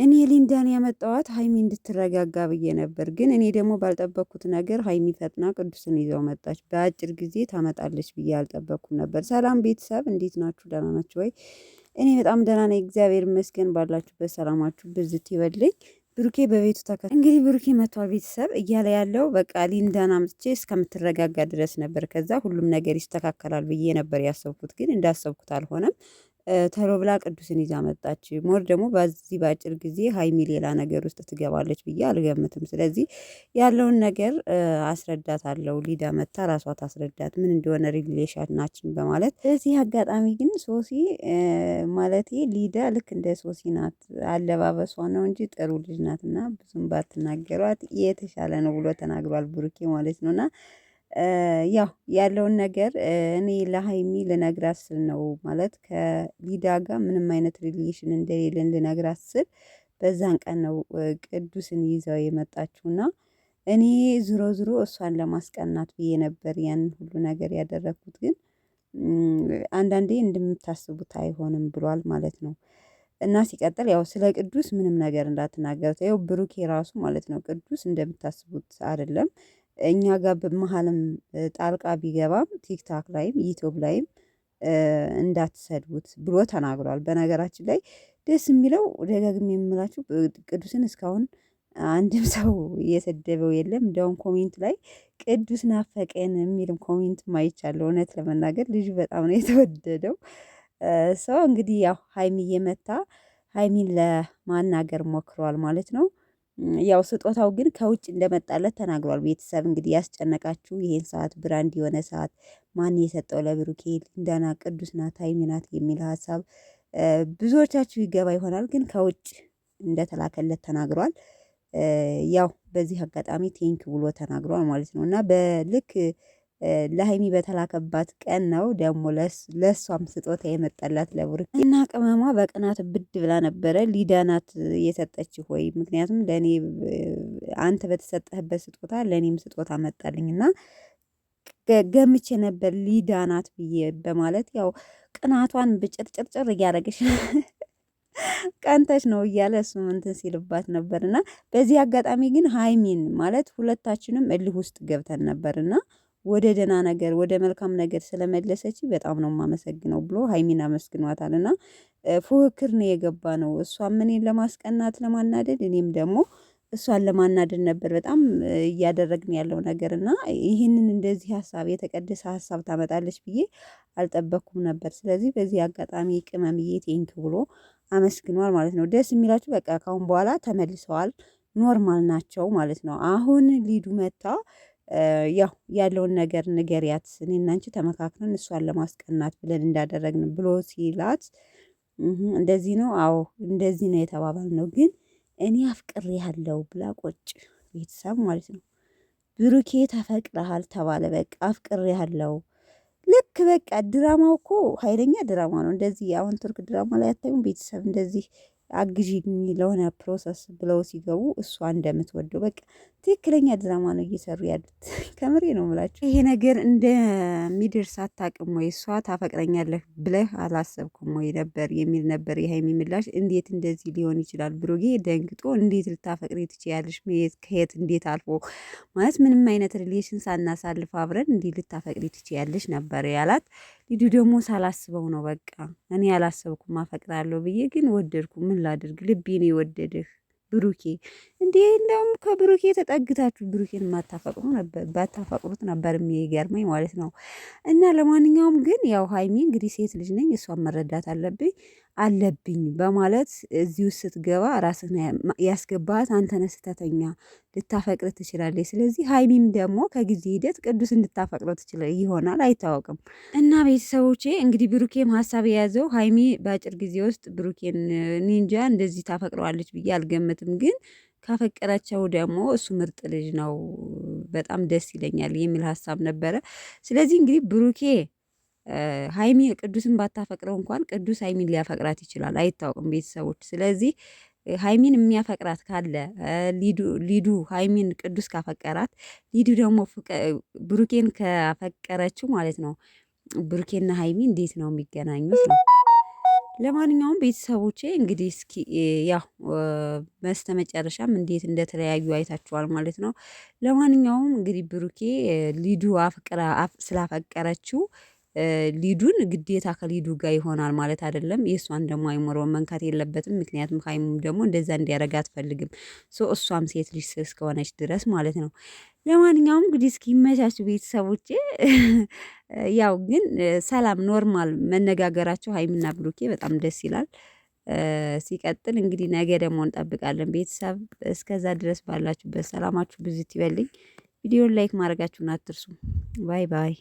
እኔ ሊንዳን ያመጣኋት ሀይሚ እንድትረጋጋ ብዬ ነበር። ግን እኔ ደግሞ ባልጠበቅኩት ነገር ሀይሚ ፈጥና ቅዱስን ይዘው መጣች። በአጭር ጊዜ ታመጣለች ብዬ አልጠበቅኩም ነበር። ሰላም ቤተሰብ እንዴት ናችሁ? ደህና ናችሁ ወይ? እኔ በጣም ደህና ነኝ፣ እግዚአብሔር ይመስገን። ባላችሁበት ሰላማችሁ ብዝት ይበልኝ። ብሩኬ በቤቱ እንግዲህ ብሩኬ መጥቷል። ቤተሰብ እያለ ያለው በቃ ሊንዳን አምጥቼ እስከምትረጋጋ ድረስ ነበር። ከዛ ሁሉም ነገር ይስተካከላል ብዬ ነበር ያሰብኩት፣ ግን እንዳሰብኩት አልሆነም። ተሎ ብላ ቅዱስን ይዛ መጣች። ሞር ደግሞ በዚህ በአጭር ጊዜ ሀይሚ ሌላ ነገር ውስጥ ትገባለች ብዬ አልገምትም። ስለዚህ ያለውን ነገር አስረዳታለሁ። ሊዳ መታ ራሷ ታስረዳት ምን እንደሆነ ሪሌሽናችን በማለት በዚህ አጋጣሚ ግን ሶሲ ማለቴ ሊዳ ልክ እንደ ሶሲ ናት። አለባበሷ ነው እንጂ ጥሩ ልጅ ናት እና ብዙም ባትናገሯት የተሻለ ነው ብሎ ተናግሯል ብሩኬ ማለት ነው። እና ያው ያለውን ነገር እኔ ለሀይሚ ልነግራት ስል ነው ማለት ከሊዳ ጋር ምንም አይነት ሪሌሽን እንደሌለን ልነግራት ስል በዛን ቀን ነው ቅዱስን ይዘው የመጣችውና እኔ ዙሮ ዙሮ እሷን ለማስቀናት ብዬ ነበር ያን ሁሉ ነገር ያደረኩት። ግን አንዳንዴ እንደምታስቡት አይሆንም ብሏል ማለት ነው። እና ሲቀጥል ያው ስለ ቅዱስ ምንም ነገር እንዳትናገሩት። ያው ብሩኬ ራሱ ማለት ነው ቅዱስ እንደምታስቡት አይደለም። እኛ ጋር በመሀልም ጣልቃ ቢገባም ቲክታክ ላይም ዩቲዩብ ላይም እንዳትሰድቡት ብሎ ተናግሯል። በነገራችን ላይ ደስ የሚለው ደጋግሜ የምላችሁ ቅዱስን እስካሁን አንድም ሰው እየሰደበው የለም። እንደውም ኮሜንት ላይ ቅዱስ ናፈቀን የሚልም ኮሜንት ማይቻለሁ። እውነት ለመናገር ልጁ በጣም ነው የተወደደው። ሰው እንግዲህ ያው ሀይሚ እየመታ ሀይሚን ለማናገር ሞክሯል ማለት ነው። ያው ስጦታው ግን ከውጭ እንደመጣለት ተናግሯል። ቤተሰብ እንግዲህ ያስጨነቃችሁ ይሄን ሰዓት ብራንድ የሆነ ሰዓት ማን የሰጠው ለብሩኬ ሊንዳና ቅዱስ ናት ሀይሚ ናት የሚል ሀሳብ ብዙዎቻችሁ ይገባ ይሆናል። ግን ከውጭ እንደተላከለት ተናግሯል። ያው በዚህ አጋጣሚ ቴንክ ብሎ ተናግሯል ማለት ነው። እና በልክ ለሀይሚ በተላከባት ቀን ነው ደግሞ ለእሷም ስጦታ የመጣላት ለብሩኬ እና ቅመሟ በቅናት ብድ ብላ ነበረ። ሊዳ ናት የሰጠችው ሆይ ምክንያቱም ለእኔ አንተ በተሰጠህበት ስጦታ ለእኔም ስጦታ መጣልኝ እና ገምቼ ነበር ሊዳ ናት ብዬ በማለት ያው ቅናቷን ብጭርጭርጭር እያደረገች ቀንተሽ ነው እያለ እሱ እንትን ሲልባት ነበር። እና በዚህ አጋጣሚ ግን ሀይሚን ማለት ሁለታችንም እልህ ውስጥ ገብተን ነበር እና ወደ ደህና ነገር ወደ መልካም ነገር ስለመለሰች በጣም ነው የማመሰግነው ብሎ ሀይሚን አመስግኗታል። እና ፉክክር ነው የገባ ነው። እሷም እኔን ለማስቀናት ለማናደድ፣ እኔም ደግሞ እሷን ለማናደድ ነበር በጣም እያደረግን ያለው ነገር እና ይህንን እንደዚህ ሀሳብ የተቀደሰ ሀሳብ ታመጣለች ብዬ አልጠበቅኩም ነበር። ስለዚህ በዚህ አጋጣሚ ቅመምዬ ቴንክ ብሎ አመስግኗል ማለት ነው። ደስ የሚላችሁ በቃ ካሁን በኋላ ተመልሰዋል፣ ኖርማል ናቸው ማለት ነው። አሁን ሊዱ መታ ያው ያለውን ነገር ንገሪያት፣ እኔና አንቺ ተመካክረን እሷን ለማስቀናት ብለን እንዳደረግን ብሎ ሲላት እንደዚህ ነው፣ አዎ እንደዚህ ነው የተባባልነው፣ ግን እኔ አፍቅሬሃለሁ ብላ ቆጭ ቤተሰብ ማለት ነው። ብሩኬ ተፈቅረሃል ተባለ። በቃ አፍቅሬሃለሁ። ልክ በቃ ድራማው እኮ ኃይለኛ ድራማ ነው። እንደዚህ አሁን ቱርክ ድራማ ላይ አታዩም? ቤተሰብ እንደዚህ አግዢኝ ለሆነ ፕሮሰስ ብለው ሲገቡ እሷ እንደምትወደው በቃ ትክክለኛ ድራማ ነው እየሰሩ ያሉት። ከምሬ ነው የምላችሁ። ይሄ ነገር እንደሚደርስ አታውቅም ወይ? እሷ ታፈቅረኛለህ ብለህ አላሰብኩም ወይ ነበር የሚል ነበር የሀይሚ ምላሽ። እንዴት እንደዚህ ሊሆን ይችላል? ብሩጌ ደንግጦ እንዴት ልታፈቅሪ ትችያለሽ? ከየት እንዴት አልፎ ማለት ምንም አይነት ሪሌሽን ሳናሳልፍ አብረን እንዲህ ልታፈቅሪ ትችያለሽ ነበር ያላት። ሊዱ ደግሞ ሳላስበው ነው በቃ እኔ ያላሰብኩም አፈቅራለሁ ብዬ ግን ወደድኩ። ምን ላድርግ? ልቤ ነው የወደድህ ብሩኬ። እንዴ እንደውም ከብሩኬ ተጠግታችሁ ብሩኬን ማታፈቅሩ ነበር ባታፈቅሩት ነበር የሚገርመኝ ማለት ነው። እና ለማንኛውም ግን ያው ሀይሚ እንግዲህ ሴት ልጅ ነኝ እሷን መረዳት አለብኝ በማለት እዚህ ውስጥ ስትገባ ራስህ ያስገባት አንተ ነህ ስህተተኛ። ልታፈቅር ትችላለች። ስለዚህ ሀይሚም ደግሞ ከጊዜ ሂደት ቅዱስ እንድታፈቅረው ትችላል ይሆናል አይታወቅም። እና ቤተሰቦቼ እንግዲህ ብሩኬም ሀሳብ የያዘው ሀይሚ በአጭር ጊዜ ውስጥ ብሩኬን ኒንጃ እንደዚህ ታፈቅረዋለች ብዬ አልገምትም። ግን ካፈቀራቸው ደግሞ እሱ ምርጥ ልጅ ነው፣ በጣም ደስ ይለኛል የሚል ሀሳብ ነበረ። ስለዚህ እንግዲህ ብሩኬ ሀይሚ ቅዱስን ባታፈቅረው እንኳን ቅዱስ ሀይሚን ሊያፈቅራት ይችላል፣ አይታወቅም ቤተሰቦች። ስለዚህ ሀይሚን የሚያፈቅራት ካለ ሊዱ ሀይሚን ቅዱስ ካፈቀራት፣ ሊዱ ደግሞ ብሩኬን ካፈቀረችው ማለት ነው ብሩኬና ሀይሚ እንዴት ነው የሚገናኙት ነው? ለማንኛውም ቤተሰቦቼ እንግዲህ እስኪ ያው በስተመጨረሻም እንዴት እንደተለያዩ አይታችኋል ማለት ነው። ለማንኛውም እንግዲህ ብሩኬ ሊዱ ስላፈቀረችው ሊዱን ግዴታ ከሊዱ ጋር ይሆናል ማለት አይደለም። የእሷን ደግሞ አይምሮን መንካት የለበትም። ምክንያቱም ሀይሙም ደግሞ እንደዛ እንዲያደርግ አትፈልግም። እሷም ሴት ልጅ እስከሆነች ድረስ ማለት ነው። ለማንኛውም እንግዲህ እስኪ ይመቻችሁ ቤተሰቦቼ። ያው ግን ሰላም ኖርማል መነጋገራቸው ሀይሚና ብሩኬ በጣም ደስ ይላል። ሲቀጥል እንግዲህ ነገ ደግሞ እንጠብቃለን ቤተሰብ። እስከዛ ድረስ ባላችሁበት ሰላማችሁ ብዙ ይበልኝ። ቪዲዮን ላይክ ማድረጋችሁን አትርሱ። ባይ ባይ